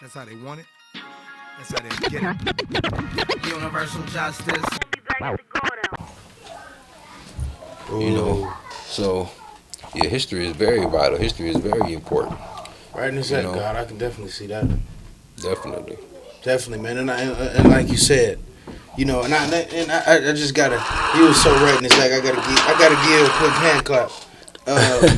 That's how they want it. That's how they get it. Universal justice. You know, so yeah, history is very vital. History is very important. Right in the set, God, I can definitely see that. Definitely. Definitely, man. And like you said, you know, and I just gotta. You was so right in this. Like I gotta give a quick hand clap.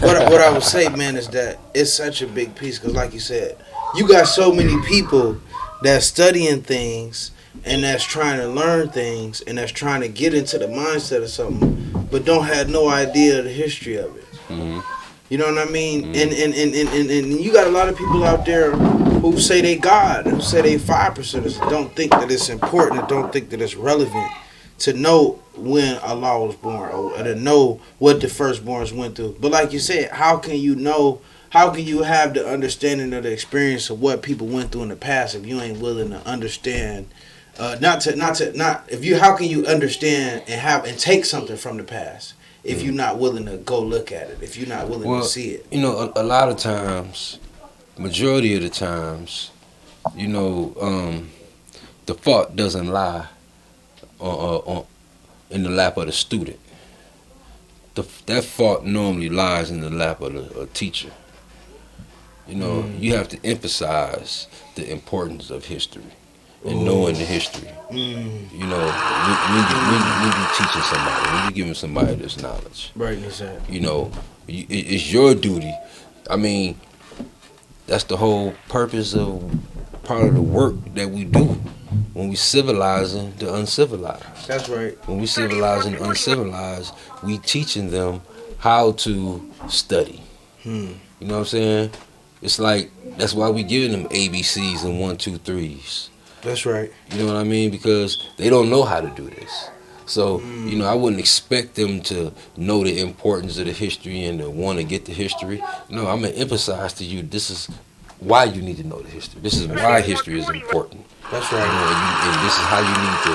What I would say, man, is that it's such a big piece because, like you said, you got so many people that's studying things and that's trying to learn things and that's trying to get into the mindset of something, but don't have no idea of the history of it. Mm-hmm. You know what I mean? Mm-hmm. And you got a lot of people out there who say they God, who say they 5%ers, don't think that it's important, and don't think that it's relevant to know when Allah was born or to know what the firstborns went through. But like you said, how can you know? How can you have the understanding of the experience of what people went through in the past if you ain't willing to understand? How can you understand and take something from the past if you're not willing to go look at it? If you're not willing to see it, you know, a lot of times, majority of the times, you know, the fault doesn't lie in the lap of the student. That fault normally lies in the lap of the teacher. You know, you have to emphasize the importance of history and knowing the history. You know, when you teaching somebody, when you giving somebody this knowledge, right? Exactly. You know, it's your duty. I mean, that's the whole purpose of part of the work that we do when we civilizing the uncivilized. That's right. When we civilizing the uncivilized, we teaching them how to study. You know what I'm saying? It's like that's why we giving them ABCs and 1, 2, 3s. That's right. You know what I mean? Because they don't know how to do this. So, you know, I wouldn't expect them to know the importance of the history and to want to get the history. No, I'm going to emphasize to you, this is why you need to know the history. This is why history is important. That's right. You know, and this is how you need to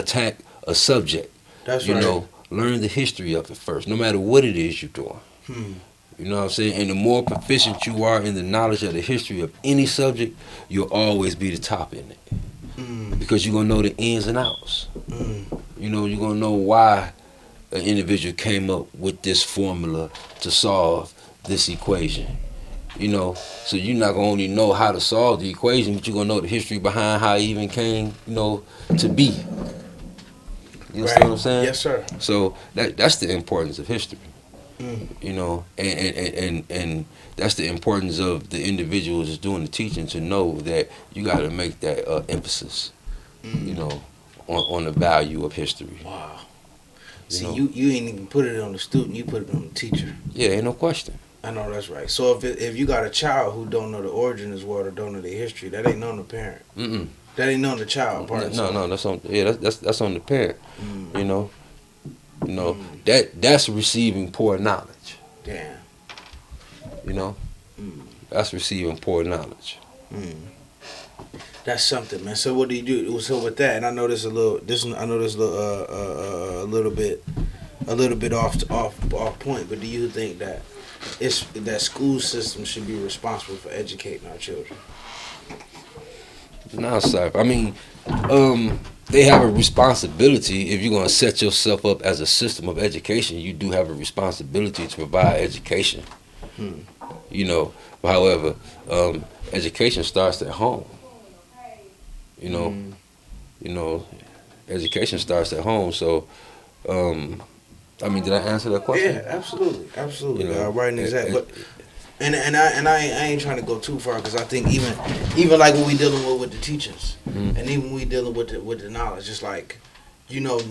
attack a subject. That's right. You know, learn the history of it first, no matter what it is you're doing. You know what I'm saying? And the more proficient you are in the knowledge of the history of any subject, you'll always be the top in it. Because you're going to know the ins and outs. You know, you're going to know why an individual came up with this formula to solve this equation. You know, so you're not going to only know how to solve the equation, but you're going to know the history behind how it even came, you know, to be. You understand what I'm saying? Yes, sir. So that's the importance of history. You know, and that's the importance of the individuals that's doing the teaching to know that you got to make that emphasis, you know, on the value of history. Wow. See, you ain't even put it on the student, you put it on the teacher. Yeah, ain't no question. I know that's right. So if you got a child who don't know the origin of this world or don't know the history, that ain't on the parent. That ain't on the child. No, that's on. Yeah, that's on the parent. You know. You know, that's receiving poor knowledge. Damn. You know? That's receiving poor knowledge. That's something, man. So what do you do? So with that, and I know this a little bit off point, but do you think that that school system should be responsible for educating our children? No, sir. I mean, they have a responsibility. If you're going to set yourself up as a system of education, you do have a responsibility to provide education. You know, however, education starts at home. You know, education starts at home. So, I mean, did I answer that question? Yeah, absolutely. You know, right, exactly. But and I ain't trying to go too far because I think even like when we dealing with the teachers and even when we dealing with the knowledge, it's like, you know,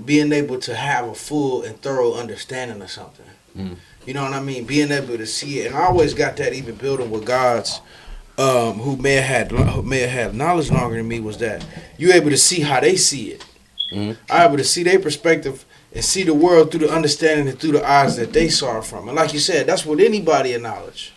being able to have a full and thorough understanding of something. You know what I mean? Being able to see it, and I always got that even building with God's who may have had knowledge longer than me, was that you able to see how they see it. I able to see their perspective and see the world through the understanding and through the eyes that they saw it from. And like you said, that's with anybody in knowledge.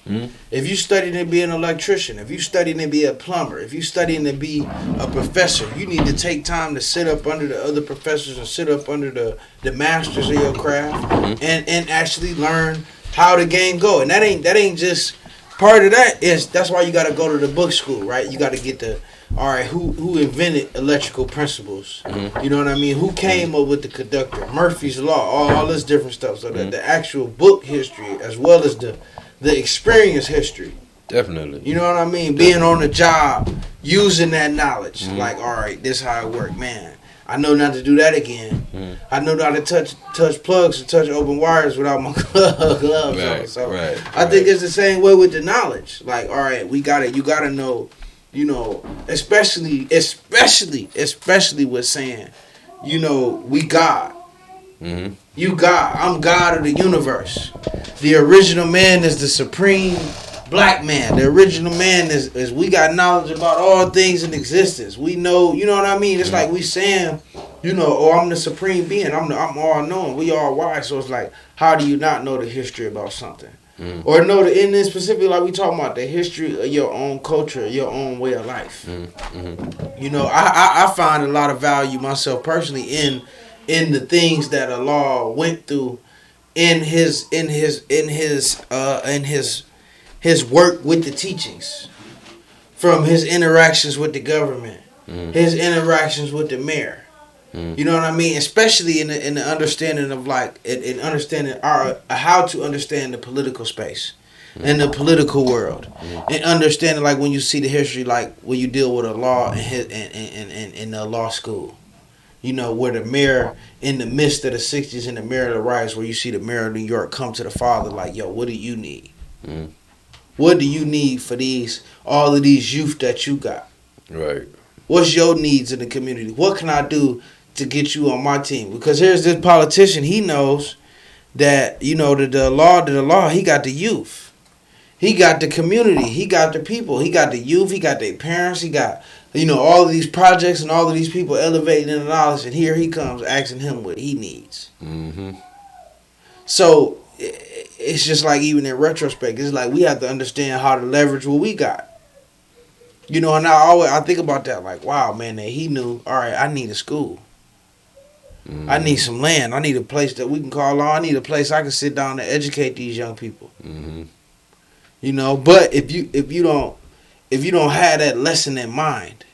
If you studying to be an electrician, if you studying to be a plumber, if you studying to be a professor, you need to take time to sit up under the other professors and sit up under the masters of your craft and actually learn how the game go. And that ain't just part of that is that's why you got to go to the book school, right? You got to get the all right. Who invented electrical principles? Mm-hmm. You know what I mean? Who came up with the conductor? Murphy's law, all this different stuff. So that the actual book history as well as the experience history. Definitely. You know what I mean? Being on the job, using that knowledge. Like, all right, this how it work, man. I know not to do that again. I know not to touch plugs and touch open wires without my gloves on. So I think it's the same way with the knowledge. Like, all right, you gotta know, you know, especially with saying, you know, we God. You God. I'm God of the universe. The original man is the supreme black man. The original man is we got knowledge about all things in existence. We know, you know what I mean? It's like we saying, you know, oh, I'm the supreme being. I'm all knowing. We all wise. So it's like, how do you not know the history about something? Or know in this specifically, like we talking about the history of your own culture, your own way of life. You know, I find a lot of value myself personally in the things that Allah went through in his work with the teachings, from his interactions with the government, his interactions with the mayor. You know what I mean? Especially in the understanding of like in understanding how to understand the political space and the political world, and understanding like when you see the history, like when you deal with a law in the law school. You know, where the mayor, in the midst of the 60s and the mayor of the riots, where you see the mayor of New York come to the father like, yo, what do you need? What do you need for all of these youth that you got? Right. What's your needs in the community? What can I do to get you on my team? Because here's this politician, he knows that, you know, the law, he got the youth. He got the community. He got the people. He got the youth. He got their parents. He got, you know, all of these projects and all of these people elevating in the knowledge. And here he comes asking him what he needs. So it's just like, even in retrospect, it's like we have to understand how to leverage what we got. You know, and I think about that like, wow, man, that he knew, all right, I need a school. I need some land. I need a place that we can call on. I need a place I can sit down and educate these young people. You know, but if you don't have that lesson in mind,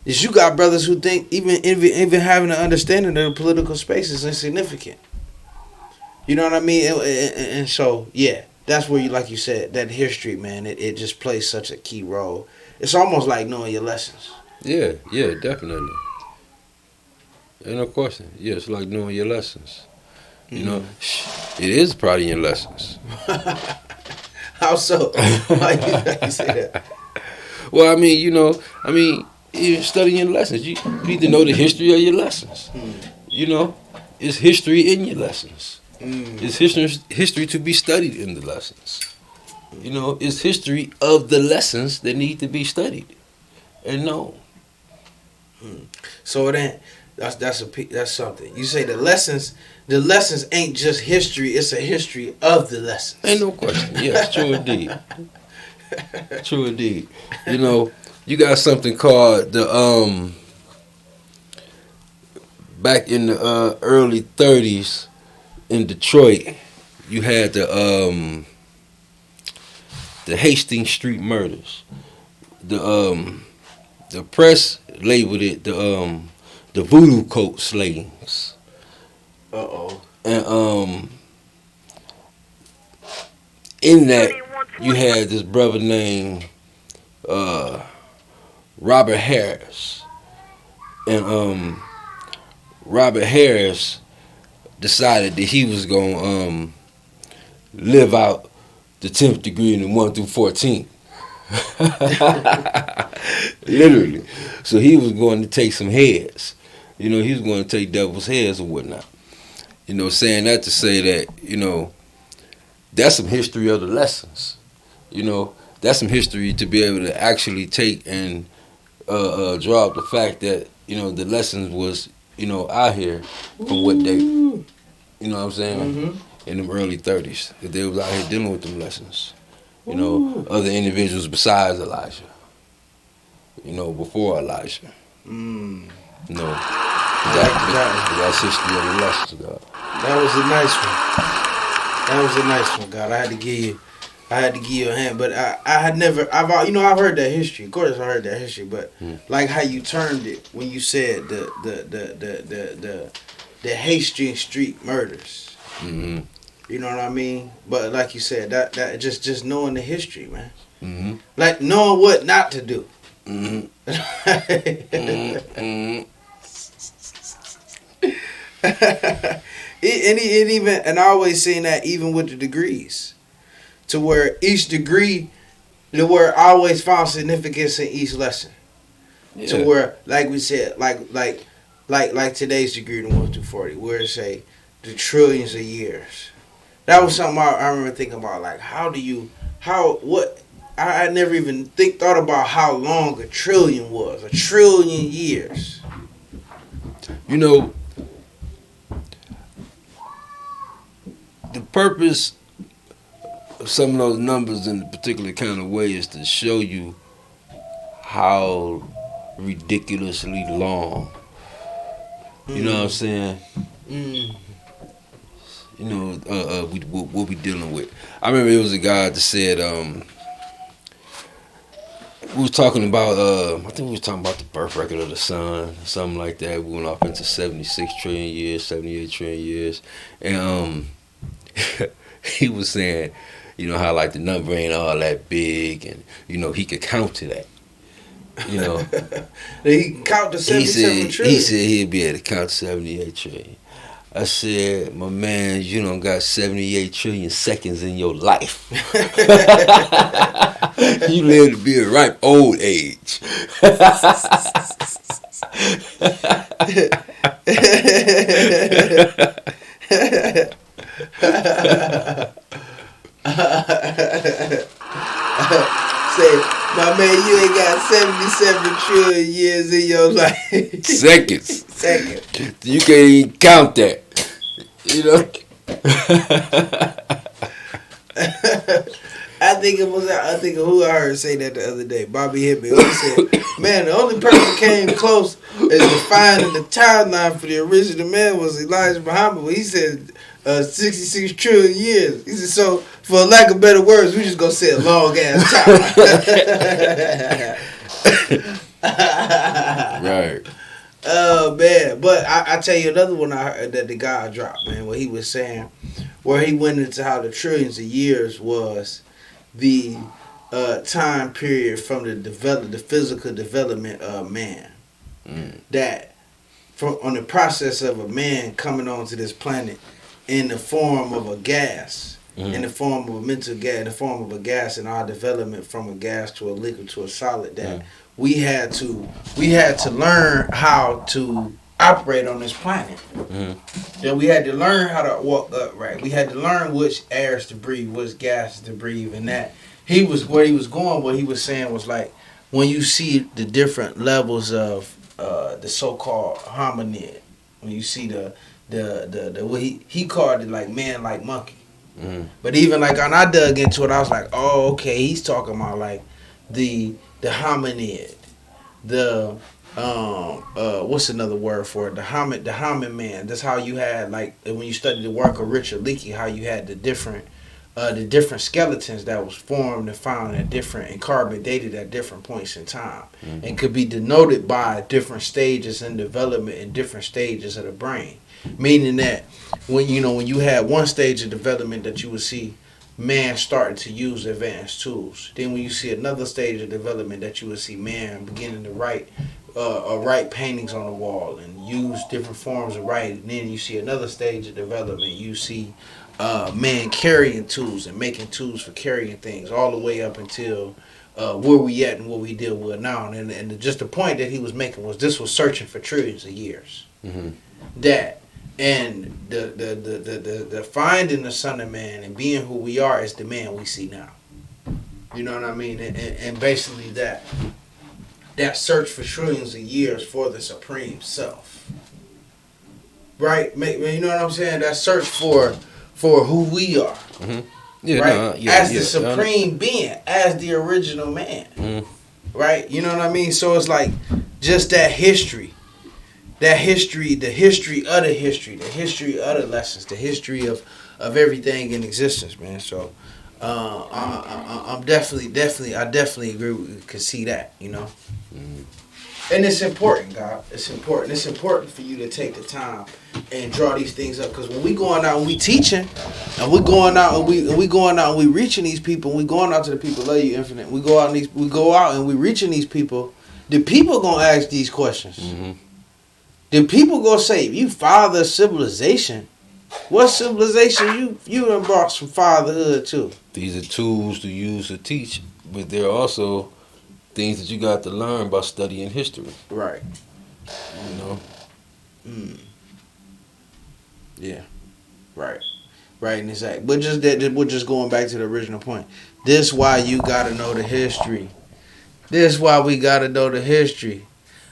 is you got brothers who think even having an understanding of the political space is insignificant. You know what I mean? And so, yeah, that's where you, like you said, that history, man, it just plays such a key role. It's almost like knowing your lessons. Yeah, definitely. Ain't no question. Yeah, it's like knowing your lessons. You know, it is part of your lessons. How so? Why you say that? Well, I mean, you know, you're studying lessons. You need to know the history of your lessons. You know, it's history in your lessons. It's history to be studied in the lessons. You know, it's history of the lessons that need to be studied and known. So then, that's something. You say the lessons ain't just history; it's a history of the lessons. Ain't no question. Yes, true indeed. True indeed. You know, you got something called the back in the early 30s in Detroit, you had the Hastings Street murders. The press labeled it the voodoo coat slayings. And in that you had this brother named Robert Harris. And Robert Harris decided that he was gonna live out the 10th degree in the 1 through 14. Literally. So he was going to take some heads. You know, he was going to take devil's heads or whatnot. You know, saying that to say that, you know, that's some history of the lessons. You know, that's some history to be able to actually take and draw up the fact that, you know, the lessons was, you know, out here from what they, you know what I'm saying, in them early 30s. That they was out here dealing with them lessons. You know, other individuals besides Elijah. You know, before Elijah. You know, that's history of the lessons, God. That was a nice one. That was a nice one, God. I had to give you I had to give you a hand, but I had never. I've heard that history. Of course, I heard that history, but like how you termed it when you said the Hastings Street murders. Mm-hmm. You know what I mean? But like you said, that just knowing the history, man. Mm-hmm. Like knowing what not to do. Mm-hmm. And I always seen that even with the degrees, to where each degree, where I always found significance in each lesson. Yeah. To where, like we said, like today's degree, the 1 through 40, where it say the trillions of years. That was something I remember thinking about. Like, I never even thought about how long a trillion was. A trillion years. You know, the purpose of some of those numbers in a particular kind of way is to show you how ridiculously long. You know what I'm saying? Mm. You know, what we dealing with. I remember it was a guy that said, we was talking about, I think we was talking about the birth record of the sun, something like that. We went off into 76 trillion years, 78 trillion years. And he was saying, you know, how like the number ain't all that big, and, you know, he could count to that. You know. He can count to 77 trillion. He said he'd be able to count 78 trillion. I said, my man, you don't got 78 trillion seconds in your life. You live to be a ripe old age. Say, my man, you ain't got 77 trillion years in your life. Seconds. Seconds. You can't even count that. You know? I think of who I heard say that the other day. Bobby Hibby. He said, man, the only person came close as defining the timeline for the original man was Elijah Muhammad. He said 66 trillion years. He said, so for lack of better words, we just gonna say a long ass time. Right. Oh man, but I tell you another one I heard that the guy dropped, man, where he was saying, where he went into how the trillions of years was the time period from the physical development of man. That on the process of a man coming onto this planet in the form of a gas, in the form of a mental gas, in the form of a gas, and our development from a gas to a liquid to a solid, that we had to learn how to operate on this planet. That we had to learn how to walk upright. We had to learn which airs to breathe, which gases to breathe, and that what he was saying was like, when you see the different levels of the so-called hominid, when you see the what he called it like man like monkey. But even like when I dug into it, I was like, oh, okay, he's talking about like the hominid, the what's another word for it? The homin man. That's how you had, like, when you studied the work of Richard Leakey, how you had the different skeletons that was formed and found at different and carbon dated at different points in time, and could be denoted by different stages in development and different stages of the brain. Meaning that when you had one stage of development that you would see man starting to use advanced tools. Then when you see another stage of development that you would see man beginning to write paintings on the wall and use different forms of writing. And then you see another stage of development. You see man carrying tools and making tools for carrying things, all the way up until where we at and what we deal with now. And just the point that he was making was this was searching for trillions of years. That. And the finding the Son of Man and being who we are is the man we see now. You know what I mean? And basically that search for trillions of years for the supreme self. Right? You know what I'm saying? That search for who we are. Yeah, right? As the supreme being, as the original man. Right? You know what I mean? So it's like just that history. That history, the history of the history, the history of the lessons, the history of everything in existence, man. So I'm definitely, I definitely agree. Could see that, you know. And it's important, God. It's important. It's important for you to take the time and draw these things up. Because when we going out and we teaching, and we going out and we going out and we reaching these people, and we going out to the people, love you infinite. We go out and we reaching these people. The people gonna ask these questions. Mm-hmm. The people gonna say, "You father of civilization. What civilization you done brought some fatherhood to?" These are tools to use to teach, but they're also things that you got to learn by studying history. Right. You know. Yeah. Right. Right, and exactly. But just that, we're just going back to the original point. This why you gotta know the history. This why we gotta know the history.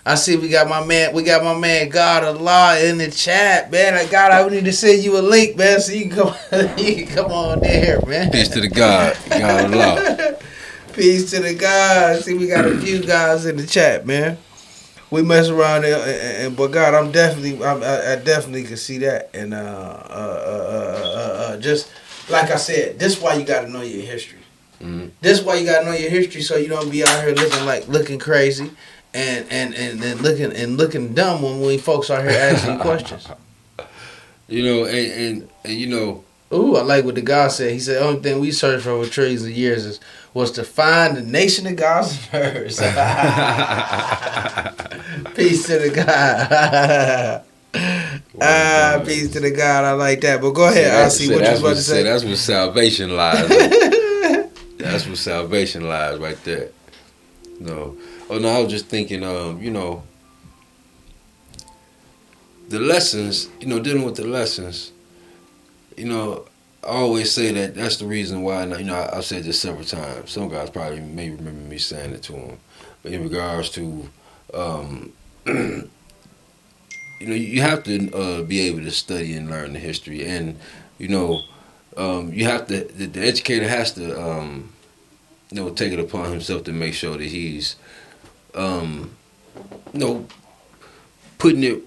I see we got my man God Allah in the chat, man. I need to send you a link, man, so you can come on there, man. Peace to the God Allah. Peace to the God. See, we got a few guys in the chat, man. We mess around there, but God, I definitely can see that, and just like I said, this why you gotta know your history. Mm-hmm. This why you gotta know your history, so you don't be out here looking crazy. And looking dumb when folks out here asking questions. You know, and you know. Ooh, I like what the guy said. He said the only thing we searched for trees and years was to find the nation of God's first. Peace to the God. Peace to the God. I like that. But go ahead. I see what you're about to say. That's where salvation lies. That's where salvation lies right there. No. Oh no, I was just thinking, you know, the lessons, you know, dealing with the lessons, you know, I always say that that's the reason why, you know, I've said this several times. Some guys probably may remember me saying it to them. But in regards to, you know, you have to be able to study and learn the history. And, you know, you have to, the educator has to, you know, take it upon himself to make sure that he's, you know, putting the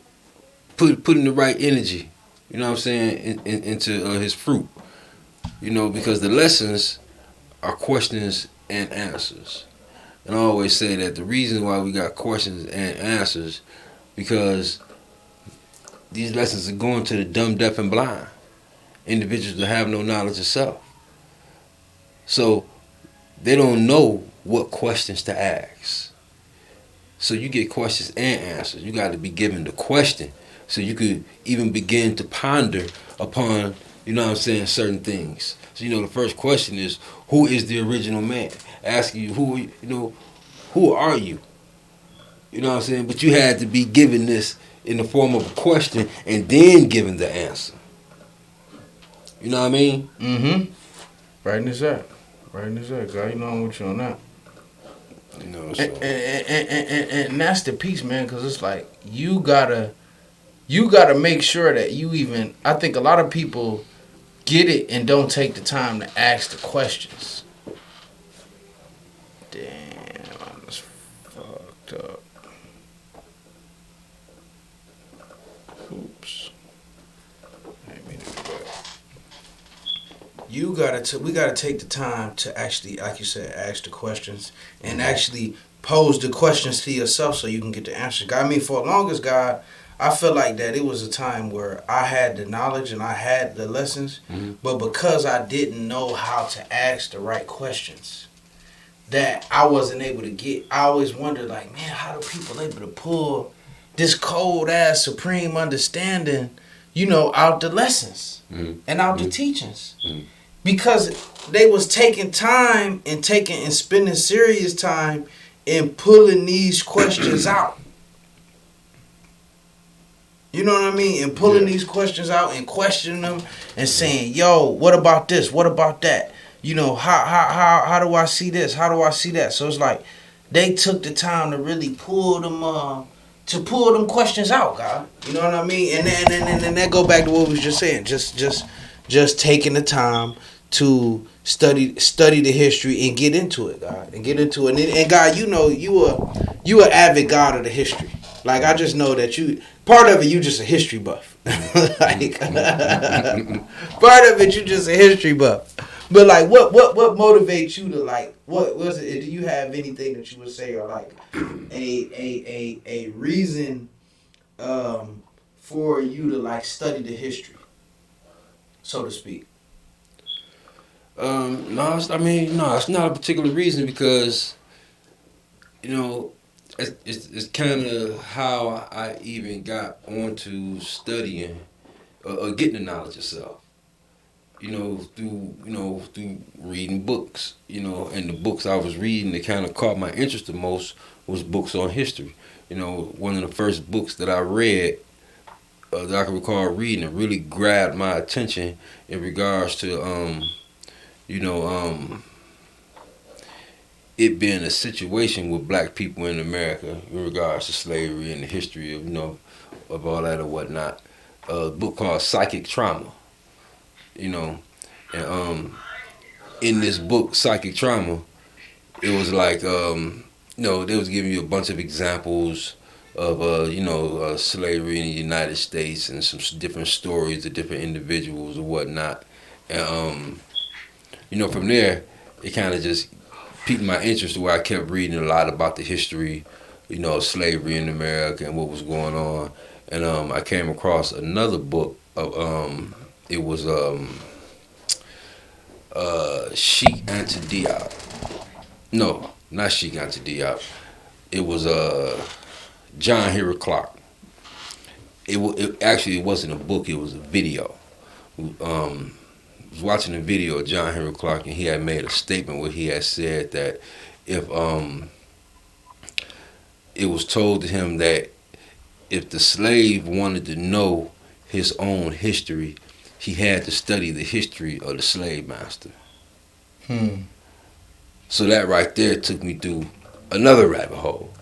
right energy, you know what I'm saying, into his fruit, you know, because the lessons are questions and answers. And I always say that the reason why we got questions and answers, because these lessons are going to the dumb, deaf, and blind, individuals that have no knowledge of self. So they don't know what questions to ask. So you get questions and answers. You got to be given the question so you could even begin to ponder upon, you know what I'm saying, certain things. So, you know, the first question is, who is the original man? Asking you, who are you? You know what I'm saying? But you had to be given this in the form of a question and then given the answer. You know what I mean? Mm-hmm. Right in this up. Right in this up, God. You know I'm with you on that. You know, so. And that's the piece, man, because it's like you gotta make sure that you even. I think a lot of people get it and don't take the time to ask the questions. Damn, I just fucked up. Oops. I didn't mean to do that. We gotta take the time to actually, like you said, ask the questions and actually pose the questions to yourself so you can get the answers. I mean, for the longest, God, I feel like that it was a time where I had the knowledge and I had the lessons, but because I didn't know how to ask the right questions, that I wasn't able to get. I always wondered, like, man, how do people able to pull this cold ass supreme understanding, you know, out the lessons and out the teachings? Because they was taking time and spending serious time in pulling these questions out. You know what I mean? And pulling these questions out and questioning them and saying, yo, what about this? What about that? You know, how do I see this? How do I see that? So it's like they took the time to really pull them questions out, God. You know what I mean? And then that go back to what we was just saying. Just taking the time to study the history and get into it, God. And get into it. And God, you know, you an avid God of the history. Like, I just know that part of it, you just a history buff. Like, part of it, you just a history buff. But like, what motivates you to like? What was it? Do you have anything that you would say or like a reason um for you to like study the history, so to speak? No, no, it's not a particular reason because you know it's kind of how I even got onto studying or getting the knowledge itself. Through reading books. And the books I was reading that kind of caught my interest the most was books on history. One of the first books that I read that I can recall reading that really grabbed my attention in regards to you know, it being a situation with black people in America in regards to slavery and the history of of all that or whatnot. A book called Psychic Trauma. You know, and in this book, Psychic Trauma, it was like they was giving you a bunch of examples of slavery in the United States and some different stories of different individuals or whatnot. And from there, it kind of just piqued my interest to where I kept reading a lot about the history, of slavery in America and what was going on. And I came across another book of it was Sheikh Anta Diop. No, not Sheikh Anta Diop. It was John Henry Clark. It wasn't a book. It was a video. I was watching a video of John Henry Clark, and he had made a statement where he had said that if it was told to him that if the slave wanted to know his own history, he had to study the history of the slave master. So that right there took me through another rabbit hole.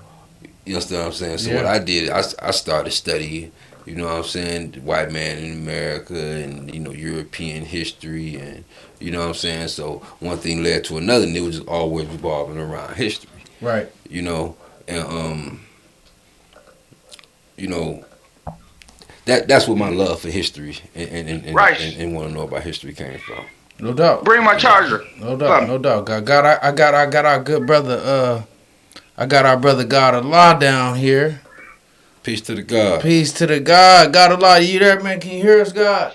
You understand what I'm saying? So what I did, I started studying, what I'm saying, the white man in America and, European history and, what I'm saying? So one thing led to another and it was just always revolving around history. Right. And, that's where my love for history and want to know about history came from. No doubt. Bring my charger. No doubt. No doubt. I got our good brother. I got our brother God Allah down here. Peace to the God. Peace to the God. God Allah, you there, man? Can you hear us, God?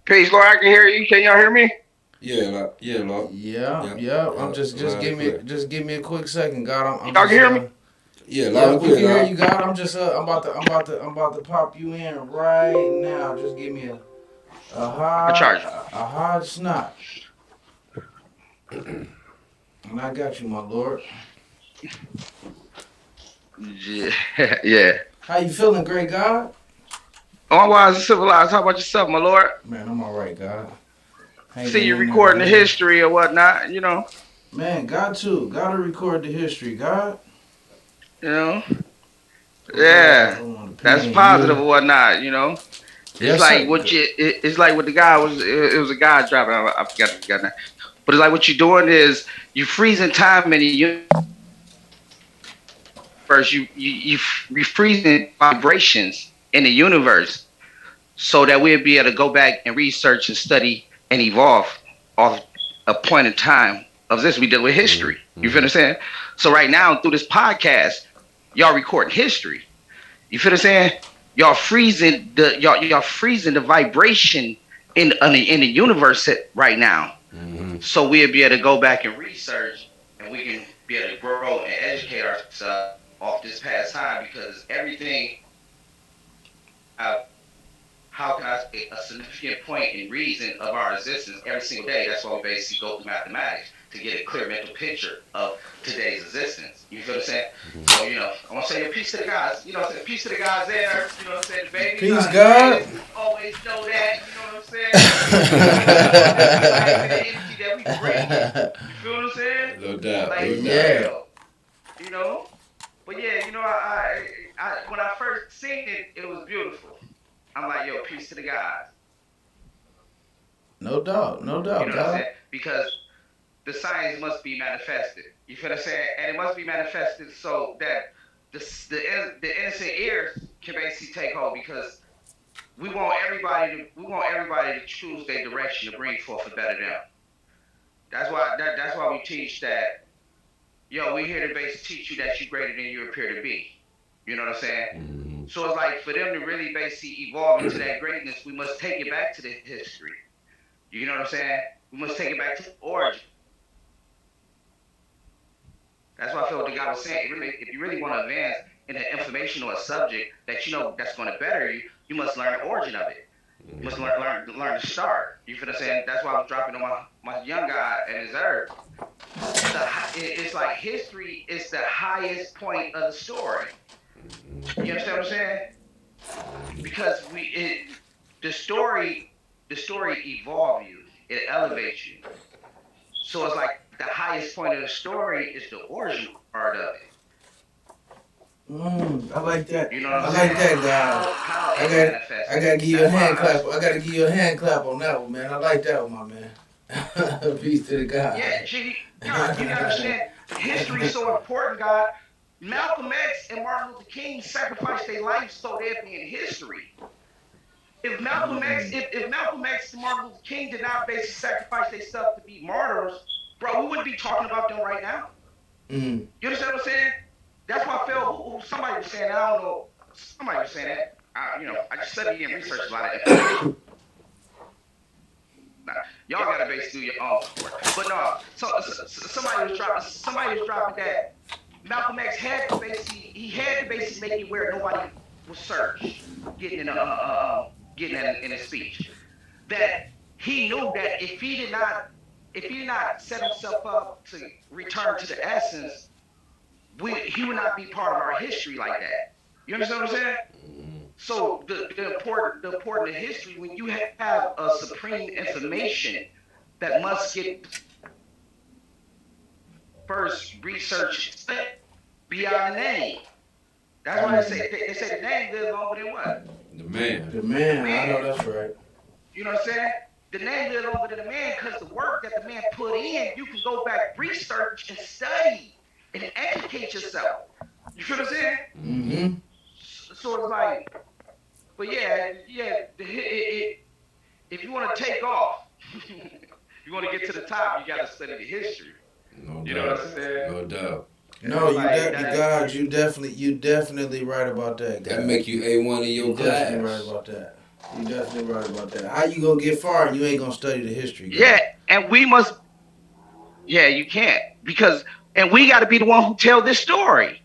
Peace, Lord. I can hear you. Can y'all hear me? Yeah, Lord. Yeah. I'm just give me a quick second, God. Y'all can hear me? Yeah, we can hear you, God. I'm just I'm about to pop you in right now. Just give me a hard snot. And I got you, my Lord. Yeah. Yeah. How you feeling, great God? All wise and civilized. How about yourself, my Lord? Man, I'm all right, God. See Hanging you in there, recording the man. history or whatnot, Man, gotta record the history, God. You know? Yeah. That's positive or whatnot, It's like it's like what the guy was. It was a guy driving. I forgot the guy name. But it's like what you're doing is you freezing time in the universe. You freezing vibrations in the universe, so that we'll be able to go back and research and study and evolve off a point in time of this. We deal with history. You feel what I'm saying? So right now through this podcast, y'all recording history. You feel what I'm saying? Y'all freezing the vibration in the universe right now. So we'll be able to go back and research, and we can be able to grow and educate ourselves off this past time because everything. How can I say a significant point in reason of our existence every single day? That's why we basically go through mathematics to get a clear mental picture of today's existence. You feel what I'm saying? So, I want to say a peace to the guys. You know what I'm saying? Peace to the guys there. You know what I'm saying? The baby. Peace, God. Always know that. You know what I'm saying? The energy that we bring. You feel what I'm saying? No doubt. Like, Yeah. But yeah, I when I first seen it, it was beautiful. I'm like, yo, peace to the guys. No doubt, You know what I'm God. saying? Because the science must be manifested. You feel what I'm saying? And it must be manifested so that the innocent ears can basically take hold because we want everybody to choose their direction to bring forth a better them. That's why we teach that. Yo, we're here to basically teach you that you're greater than you appear to be. You know what I'm saying? Mm-hmm. So it's like for them to really basically evolve into that greatness, we must take it back to the history. You know what I'm saying? We must take it back to the origin. That's why I feel what the guy was saying. Really, if you really want to advance in an information or a subject that you know that's going to better you, you must learn the origin of it. You must learn the start. You feel what I'm saying? That's why I was dropping on my young guy and his herb. It's like history is the highest point of the story. You understand what I'm saying? Because the story the story evolve you, it elevates you. So it's like the highest point of the story is the origin part of it. I like that. You know what I I'm like saying? that, guy. How I it got manifests. I gotta give you a That's hand why clap. I gotta give you a hand clap on that one, man. I like that one, my man. Peace to the yeah, guy. G, God, you gotta understand history is so important, God. Malcolm X and Martin Luther King sacrificed their life so they'd be in history. If Malcolm X and Martin Luther King did not basically sacrifice themselves to be martyrs, bro, we wouldn't be talking about them right now. Mm. You understand what I'm saying? That's why I felt somebody was saying, I don't know, somebody was saying that. I just study and research a lot of information. Now, y'all gotta basically do your own homework. But no, somebody was dropping that Malcolm X had to basically make it where nobody was searched getting getting in a speech. That he knew that if he did not set himself up to return to the essence, he would not be part of our history like that. You understand what I'm saying? So the important of history, when you have a supreme information that must get first research beyond the name. That's why they say the name lives longer than what? The man. The man, I know Man. that's right. You know what I'm saying? The name lives longer than the man because the work that the man put in, you can go back, research, and study and educate yourself. You feel what I'm saying? Mm-hmm. So it's like, but if you want to take off, you want to get to the top, you got to study the history. No You know what doubt. I'm saying? No doubt. No, you definitely right about that, guy. That make you A1 in your You class. definitely right about that. You definitely right about that. How you gonna get far and you ain't gonna study the history, guy? Yeah, and we must. Yeah, you can't and we got to be the one who tell this story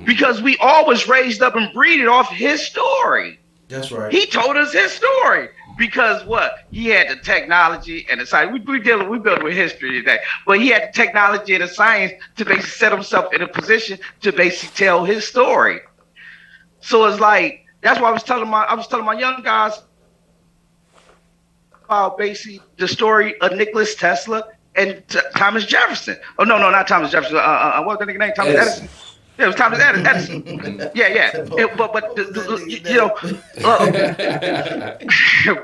because we always raised up and breeded off his story. That's right. He told us his story because what he had the technology and the science. We build with history today, but he had the technology and the science to basically set himself in a position to basically tell his story. So it's like that's why I was telling my young guys about basically the story of Nicholas Tesla and Thomas Jefferson. Oh no, not Thomas Jefferson. What was the nigga name? Thomas Edison. Yeah, it was Thomas Edison. Yeah.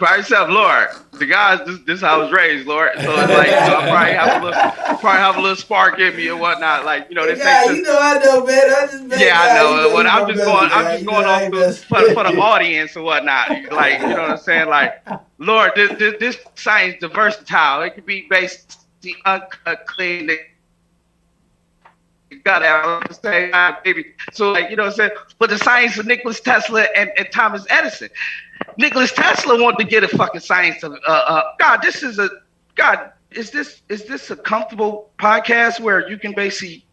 By yourself, Lord. The guys, this is how I was raised, Lord. So it's like I probably have a little spark in me or whatnot. Like they say. I know, man. I just I know. But I'm just going off for the audience or whatnot. Like you know what I'm saying? Like, Lord, this science is versatile. It could be based uncut, clean. Got out the same time, baby. So like you know what I'm saying? But the science of Nicholas Tesla and Thomas Edison. Nicholas Tesla wanted to get a fucking science of God. Is this a comfortable podcast where you can basically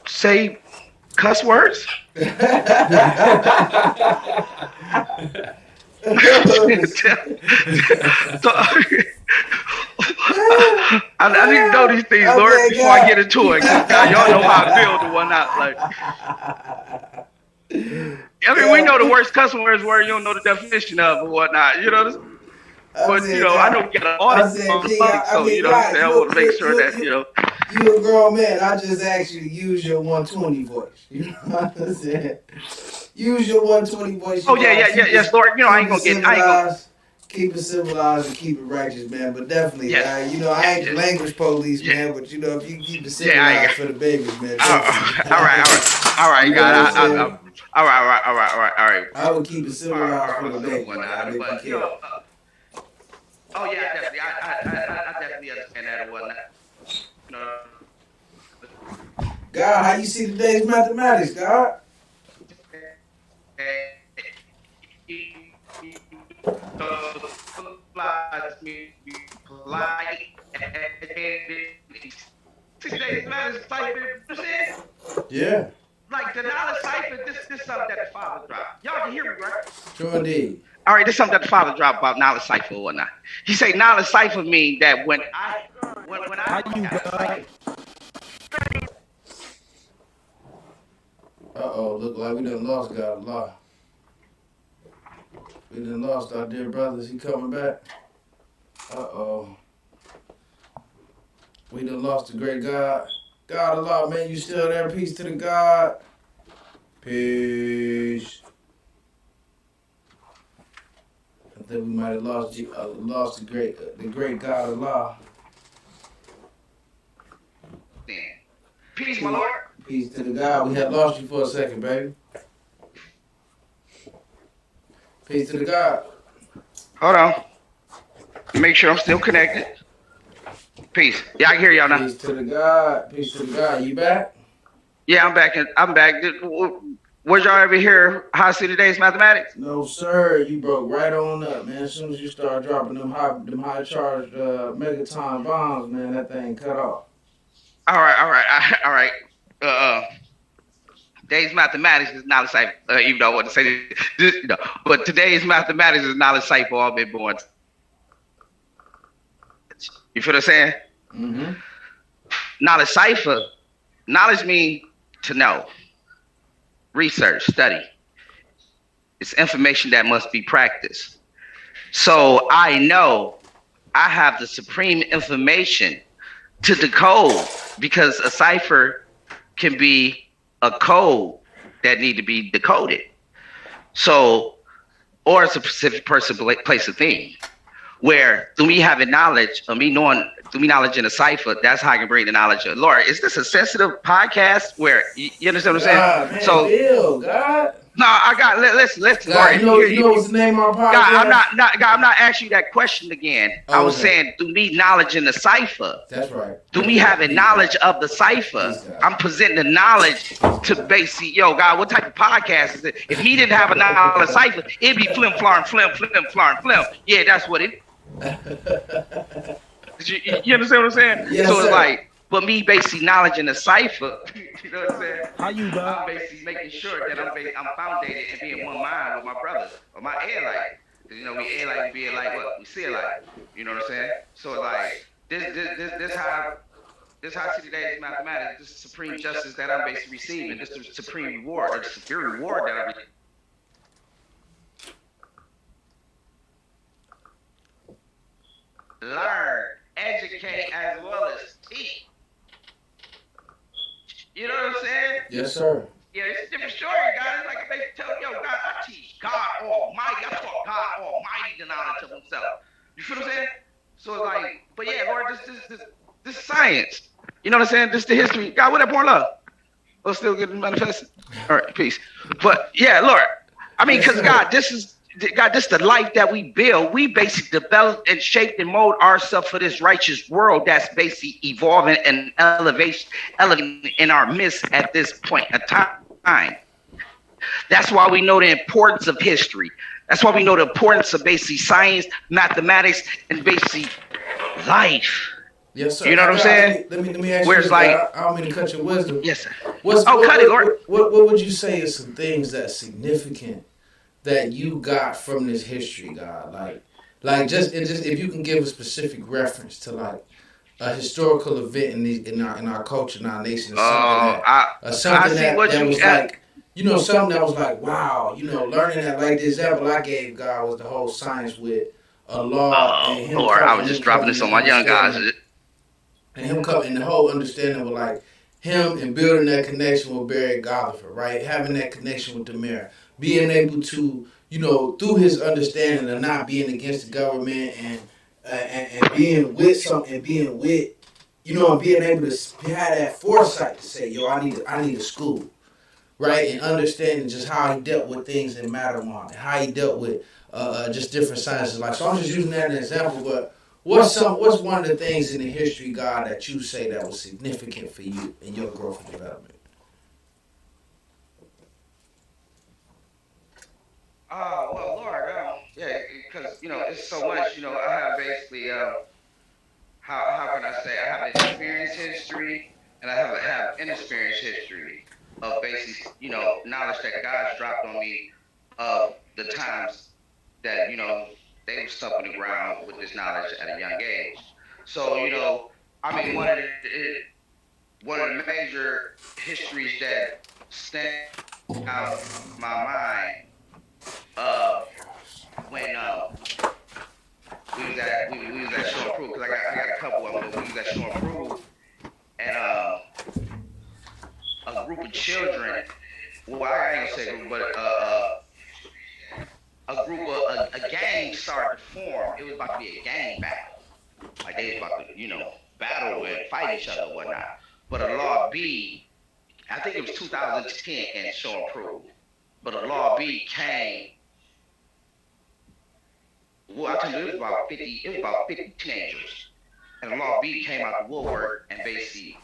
say cuss words? I need to know these things, Lord, before I get into it. Cause God, y'all know how I feel and whatnot. Like, we know the worst cuss words where you don't know the definition of or whatnot. You know this? But I know we got an audience on the public, so you know what I'm saying. I want to make sure that you a grown man. I just asked you to use your 120 voice. You know what I'm saying? Use your 120 voice. Yes, Lord. I ain't gonna keep it civilized and keep it righteous, man. But definitely, I ain't the language police, man. But if you can keep it civilized for the babies, man. All right, God. All right. I would keep it civilized for the babies. I definitely understand that and whatnot. God, how you see today's mathematics, God? Civilized me to be polite, educated. Today's matters cipher. You know what I'm saying? Yeah. Like the knowledge cipher. This something that the father dropped. Y'all can hear me, right? Sure indeed. All right, this something that the father dropped about knowledge cipher or whatnot. He say knowledge cipher mean that when I got a cipher. Uh-oh, look like we done lost God a lot. We done lost our dear brothers. He coming back. Uh-oh. We done lost the great God. God a lot, man. You still there? Peace to the God. Peace. I think we might have lost the great God Allah. Peace, my Lord. Peace to the God. We had lost you for a second, baby. Peace to the God. Hold on. Make sure I'm still connected. Peace. Yeah, I can hear y'all now. Peace to the God. Peace to the God. You back? Yeah, I'm back. I'm back. Was y'all ever hear how I see today's mathematics? No, sir. You broke right on up, man. As soon as you start dropping them high charged megaton bombs, man, that thing cut off. All right. Uh, today's mathematics is not a cipher. Even though I want to say this, but today's mathematics is not a cipher. All been born. You feel what I'm saying? Mm-hmm. Not a cipher. Knowledge means to know, research, study. It's information that must be practiced. So I know I have the supreme information to decode because a cipher can be a code that need to be decoded. So, or it's a specific person, place, or thing. Where through me having knowledge, or me knowing through me knowledge in a cipher, that's how I can bring the knowledge of Lord. Is this a sensitive podcast where you understand what I'm saying? God, man, So Bill, God. no, I got listen, God, Lord. you know what's the name of our podcast? God, I'm not asking you that question again. Oh, I was okay. saying through me knowledge in the cipher. That's right. Through me having knowledge of the cipher, I'm presenting the knowledge to basically, God, what type of podcast is it? If he didn't have a knowledge cipher, it'd be flim. Yeah, that's what it. You understand what I'm saying? Yes, so it's sir. like, but me basically knowledge in the cipher, you know what I'm saying? How you, bro? I'm basically making sure that I'm founded and being one mind with my brothers or my airlight. You know, we airlight be like what we see like. You know what I'm saying? So it's like this how I see today's mathematics. This is supreme justice that I'm basically receiving. This is the supreme reward or the superior reward that I'm. Learn, educate, as well as teach. You know what I'm saying? Yes, sir. Yeah, it's a different story, guys. Like if they tell you, God, I teach God Almighty. I taught God Almighty the knowledge of Himself. You feel what I'm saying? So it's like, but yeah, Lord, this science. You know what I'm saying? This the history. God, what that born love? We'll still get manifested. All right, peace. But yeah, Lord, I mean, because God, this is the life that we build. We basically develop and shape and mold ourselves for this righteous world that's basically evolving and elevating in our midst at this point of time. That's why we know the importance of history. That's why we know the importance of basically science, mathematics, and basically life. Yes, sir. You know what I'm saying? Let me ask Where's you this, like, I don't mean to cut your wisdom. Yes, sir. Cut it, Lord. What would you say is some things that's significant that you got from this history, God? Like just if you can give a specific reference to like a historical event in our culture, in our nation, something that was like, you know, something that was like, wow, you know, learning that, like the example I gave God was the whole science with Allah and him. Lord, I was just dropping this on my young guys. And him coming, the whole understanding with like him and building that connection with Barry Golliver, right? Having that connection with the mayor, being able to, you know, through his understanding of not being against the government and being with something and being with, you know, and being able to have that foresight to say, yo, I need a school, right? And understanding just how he dealt with things in Matterhorn, and how he dealt with just different sciences. Like, so I'm just using that as an example, but what's one of the things in the history, God, that you say that was significant for you in your growth and development? Well, Lord, yeah, because it's so much. I have basically, how can I say? I have experienced history, and I have inexperienced history of basic, knowledge that God's dropped on me of the times that they were stumping the ground with this knowledge at a young age. So I mean, one of the major histories that stand out in my mind of when we was at Shore Proof, because I got a couple of them, but we was at Shore Proof, and a group of children, well, I ain't gonna say a group, but a gang started to form. It was about to be a gang battle, like they was about to battle and fight each other and whatnot. But a law B, I think it was 2010 in Shore Proof, but a law B came. Well, I tell you, it was about 50 teenagers. And the Law B came out the woodwork and basically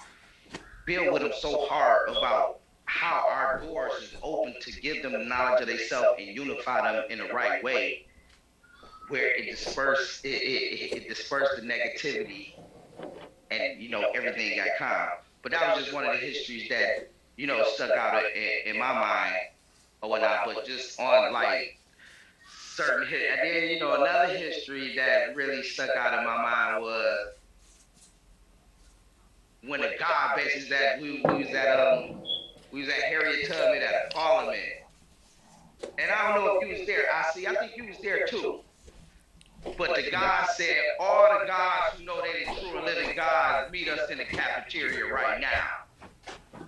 build with them so hard about how our doors is open to give them the knowledge of themselves and unify them in the right way, where it dispersed the negativity and everything got calm. But that was just one of the histories that stuck out in my mind or whatnot. But just on like certain hit, and then another history that really stuck out in my mind was when the God basis that we was at Harriet Tubman at a parliament, and I don't know if you was there. I think you was there too. But the God said, all the gods who know they the true and living God meet us in the cafeteria right now.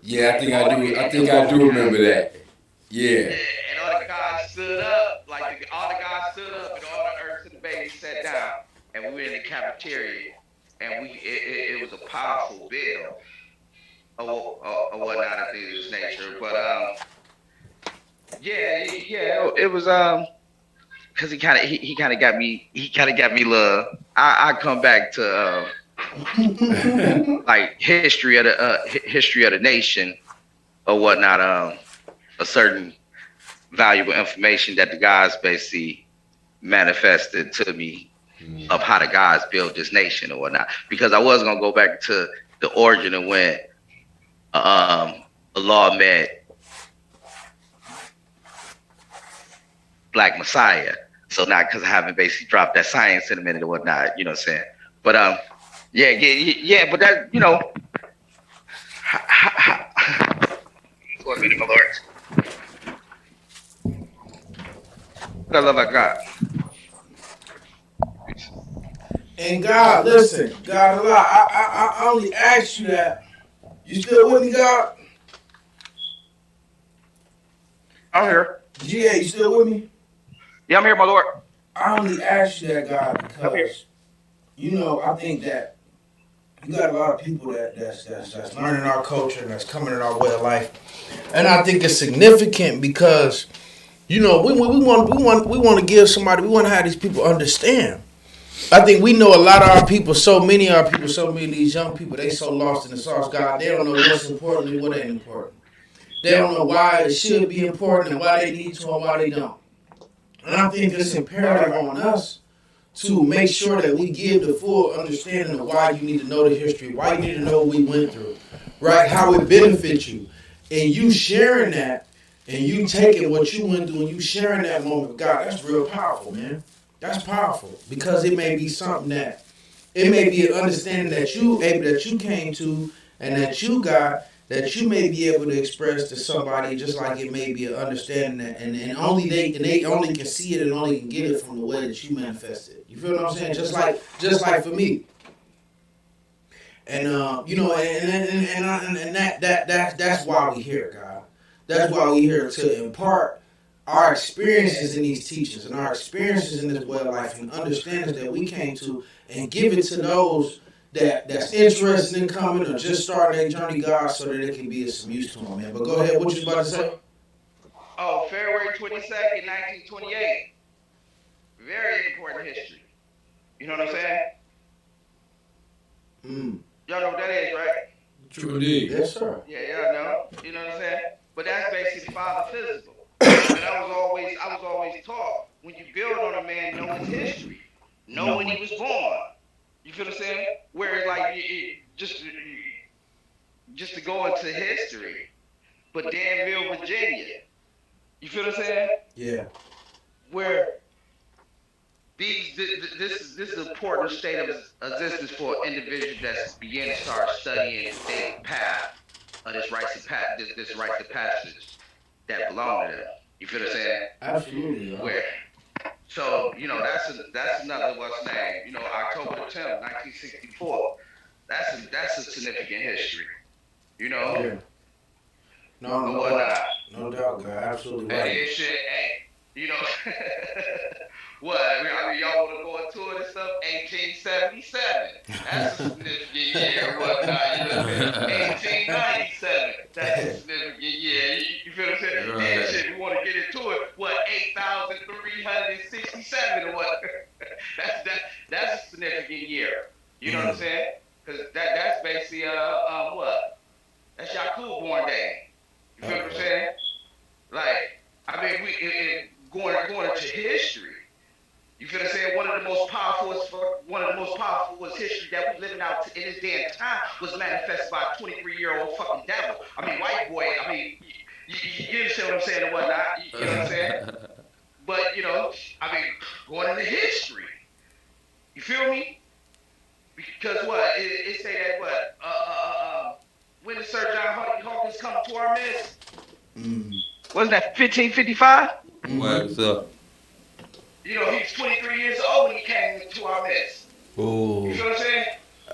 Yeah, I think I do. I think I do remember that. Yeah. And all the gods stood up, like all the gods stood up, and all the earths and the babies sat down, and we were in the cafeteria, and it was a powerful bill or whatnot of things of this nature. But yeah, it was because he kind of got me little. I come back to like history of the nation or whatnot. A certain valuable information that the guys basically manifested to me of how the guys built this nation or whatnot. Because I was gonna go back to the origin of when Allah met Black Messiah. So not because I haven't basically dropped that science in a minute or whatnot, you know what I'm saying? But yeah, but that for a minute, my lord. What I love I got. And God, listen, God, I only asked you that. You still with me, God? I'm here. GA, you still with me? Yeah, I'm here, my lord. I only asked you that, God, because I think that you got a lot of people that's learning our culture and that's coming in our way of life, and I think it's significant because we want to give somebody, we want to have these people understand. I think we know a lot of our people, so many of our people, so many of these young people, they so lost in the sauce, God, they don't know what's important and what ain't important. They don't know why it should be important and why they need to and why they don't. And I think it's imperative on us to make sure that we give the full understanding of why you need to know the history, why you need to know what we went through, right? How it benefits you. And you sharing that and you taking what you went through and you sharing that moment with God, that's real powerful, man. That's powerful because it may be something that, it may be an understanding that you came to and that you got that you may be able to express to somebody, just like it may be an understanding that and only they only can see it and only can get it from the way that you manifest it. You feel what I'm saying? Just like for me. And that's why we here, God. That's why we here to impart our experiences in these teachings and our experiences in this way of life and understandings that we came to and give it to those that's interested in coming or just starting their journey, God, so that it can be of some use to them, man. But go ahead, what you about to say? Oh, February 22nd, 1928. Very important history. You know what I'm saying? Y'all know what that is, right? True indeed. Yes, sir. Yeah, y'all know. You know what I'm saying? But that's basically the father physical. And I was always taught when you build on a man, know his history, know when he was born. You feel what I'm saying? Whereas like just to go into history, but Danville, Virginia. You feel what I'm saying? Yeah. Where this is a important state of existence for an individual that's beginning to start studying their path of this rites of passage that belong to them. You feel what I'm saying? Absolutely. Where so that's another what's name. October the 10th, 1964. That's a significant history. You know, Yeah. No, or no, whatnot. no doubt, God. Absolutely And right. then shit, hey, you know, what? I mean, y'all want to go into it and stuff? 1877. That's a significant year or whatnot. You know what I'm saying? 1897. That's a significant year. You feel what I'm saying? Right. Then shit, we want to get into it. What? 8,367 or what? That's a significant year. You know what I'm saying? Because that's basically what? That's Yakub born day. You feel what I'm saying? Like, I mean, going into history. You feel what I'm saying? One of the most powerful was history that we living out in this damn time was manifested by a 23-year-old fucking devil. I mean, white boy. I mean, you understand what I'm saying and whatnot. You know what I'm saying? But I mean, going into history. You feel me? Because what it say that what when did Sir John Hawkins come to our midst? Wasn't that 1555? What's up? He was 23 years old when he came to our midst. Oh. You feel what I'm saying?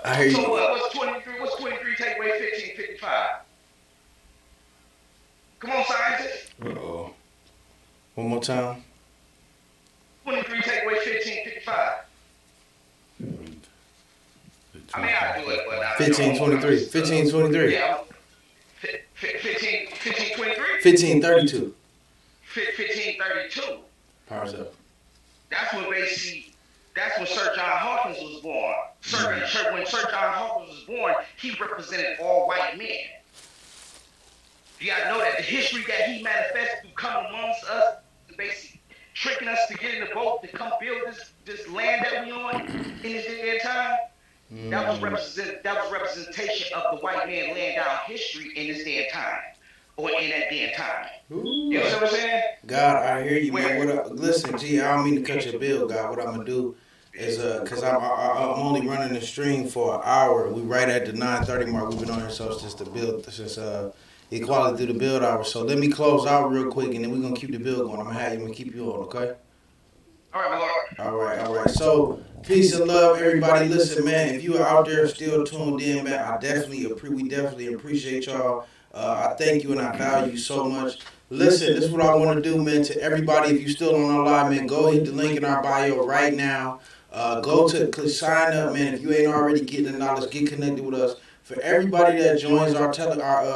I hear you. So what? What's 23? What's 23 take away 1555? Come on, scientists. Uh-oh. One more time. 23 take away 1555. I mean, I do it, but not 1523. 1523. Yeah. 1523. 1532. 1532. Powers up. That's when Sir John Hawkins was born. When Sir John Hawkins was born, he represented all white men. You gotta know that the history that he manifested through coming amongst us, basically tricking us to get in the boat to come build this land that we on in this day and time. That was representation of the white man laying down history in this day and time, or in that day and time. You know what I'm saying? God, I hear you, man. Listen, G, I don't mean to cut your bill, God. What I'm gonna do is, cause I'm only running the stream for an hour. We right at the 9:30 mark. We've been on here since equality through the build hour. So let me close out real quick, and then we're gonna keep the build going. I'm gonna keep you on, okay? All right, my lord. All right. So, peace and love, everybody. Listen, man, if you are out there still tuned in, man, we definitely appreciate y'all. I thank you and I value you so much. Listen, this is what I want to do, man, to everybody. If you still on our live, man, go hit the link in our bio right now. Sign up, man. If you ain't already getting the knowledge, get connected with us. For everybody that joins our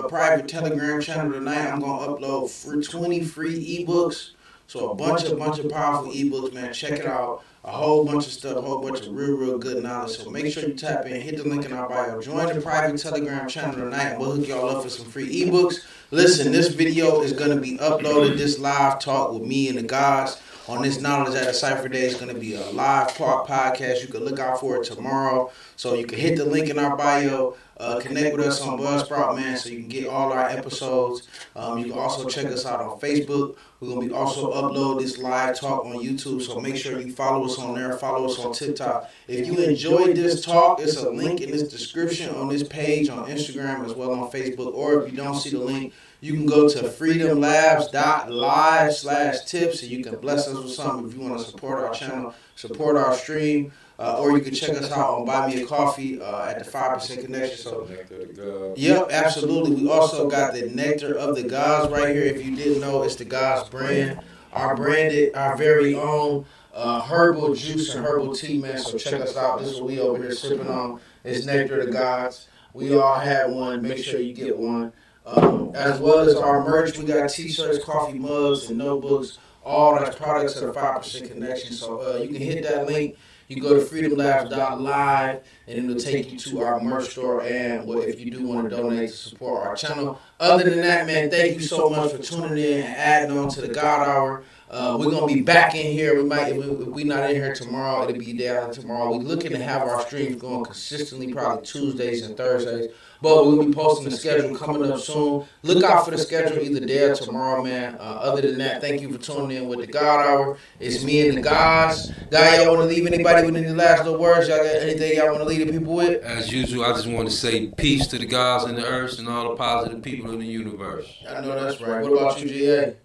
private Telegram channel tonight, I'm gonna upload 20 free ebooks. So a bunch of powerful ebooks, man. Check it out. A whole bunch of stuff, a whole bunch of real good knowledge. So make sure you tap in, hit the link in our bio, join the private Telegram channel tonight, and we'll hook y'all up for some free ebooks. Listen, this video is gonna be uploaded. This live talk with me and the guys on this Knowledge at a Cypher Day is going to be a live podcast. You can look out for it tomorrow. So you can hit the link in our bio, connect with us on Buzzsprout, man, so you can get all our episodes. You can also check us out on Facebook. We're going to be also upload this live talk on YouTube, so make sure you follow us on there, follow us on TikTok. If you enjoyed this talk, it's a link in this description on this page on Instagram as well on Facebook, or if you don't see the link, you can go to freedomlabs.live/tips and you can bless us with something if you want to support our channel, support our stream, or you can check us out on Buy Me a Coffee at the 5% Connection. So, yep, absolutely. We also got the Nectar of the Gods right here. If you didn't know, it's the Gods brand. Our very own herbal juice and herbal tea, man. So check us out. This is what we over here sipping on. It's Nectar of the Gods. We all had one. Make sure you get one. As well as our merch, we got t-shirts, coffee mugs, and notebooks. All our products are the 5% Connection. So you can hit that link You go to freedomlabs.live, and it'll take you to our merch store. And if you do want to donate to support our channel. Other than that, man, thank you so much for tuning in and adding on to the God Hour. We're gonna be back in here. We might, if we not in here tomorrow, it'll be down tomorrow. We're looking to have our streams going consistently, probably Tuesdays and Thursdays. But we're gonna be posting the schedule coming up soon. Look out for the schedule either there or tomorrow, man. Other than that, thank you for tuning in with the God Hour. It's me and the guys. Guy, y'all want to leave anybody with any last little words? Y'all got anything y'all want to leave the people with? As usual, I just want to say peace to the gods and the earth and all the positive people in the universe. I know that's right. What about you, G.A.?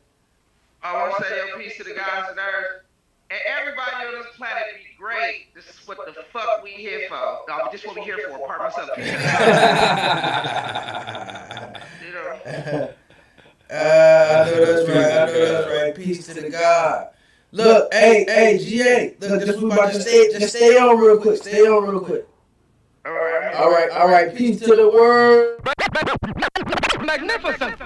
I want to say your peace to the guys and earth. And everybody on this planet be great. This is what the fuck we here for. No, this is what we here for. Pardon myself. You know. I know that's right. Peace to the God. Look, hey, GA. Look, just stay on real quick. All right. Peace to the world. Magnificent.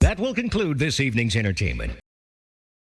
That will conclude this evening's entertainment.